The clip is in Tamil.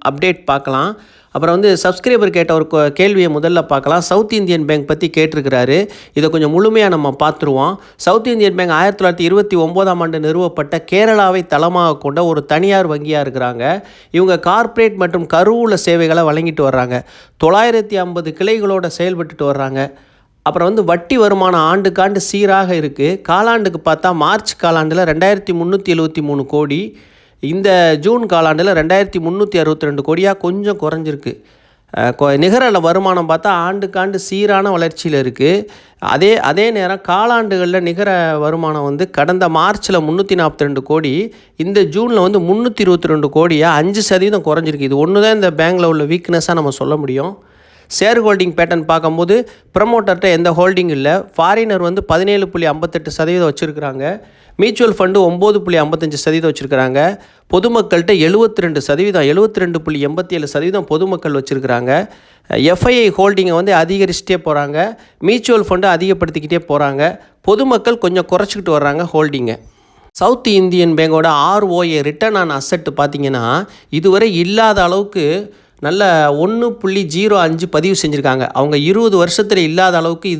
அப்டேட் பார்க்கலாம். அப்புறம் வந்து சப்ஸ்கிரைபர் கேட்ட ஒரு கேள்வியை முதல்ல பார்க்கலாம். சவுத் இந்தியன் பேங்க் பற்றி கேட்டிருக்கிறாரு. இதை கொஞ்சம் முழுமையாக நம்ம பார்த்துருவோம். சவுத் இந்தியன் பேங்க் 1929ஆம் ஆண்டு நிறுவப்பட்ட கேரளாவை தளமாக கொண்ட ஒரு தனியார் வங்கியாக இருக்கிறாங்க. இவங்க கார்ப்பரேட் மற்றும் கருவூல சேவைகளை வழங்கிட்டு வர்றாங்க. 950 கிளைகளோட செயல்பட்டுட்டு வர்றாங்க. அப்புறம் வந்து வட்டி வருமானம் ஆண்டுக்காண்டு சீராக இருக்குது. காலாண்டுக்கு பார்த்தா மார்ச் காலாண்டில் 2373 கோடி, இந்த ஜூன் காலாண்டில் 2362 கோடியாக கொஞ்சம் குறைஞ்சிருக்கு. நிகர வருமானம் பார்த்தா ஆண்டுக்காண்டு சீரான வளர்ச்சியில் இருக்குது. அதே நேரம் காலாண்டுகளில் நிகர வருமானம் வந்து கடந்த மார்ச்சில் 342 கோடி, இந்த ஜூனில் வந்து 322 கோடியாக 5% குறைஞ்சிருக்கு. இது ஒன்று தான் இந்த பேங்கில் உள்ள வீக்னஸாக நம்ம சொல்ல முடியும். ஷேர் ஹோல்டிங் பேட்டர்ன் பார்க்கும்போது ப்ரமோட்டர்கிட்ட எந்த ஹோல்டிங் இல்லை. ஃபாரினர் வந்து 17.58% வச்சுருக்கிறாங்க. மியூச்சுவல் ஃபண்டு 9.55% வச்சுருக்கிறாங்க. பொதுமக்கள்கிட்ட 72%, 72.87% பொதுமக்கள் வச்சுருக்கிறாங்க. எஃப்ஐஐ ஹோல்டிங்கை வந்து அதிகரிச்சுட்டே போகிறாங்க. மியூச்சுவல் ஃபண்டு அதிகப்படுத்திக்கிட்டே போகிறாங்க. பொதுமக்கள் கொஞ்சம் குறைச்சிக்கிட்டு வர்றாங்க ஹோல்டிங்கை. சவுத் இந்தியன் பேங்கோட ROA ரிட்டர்ன் ஆன் அசெட் பார்த்திங்கன்னா இதுவரை இல்லாத அளவுக்கு நல்ல 1.05 பதிவு செஞ்சுருக்காங்க. அவங்க 20 வருஷத்தில் இல்லாத அளவுக்கு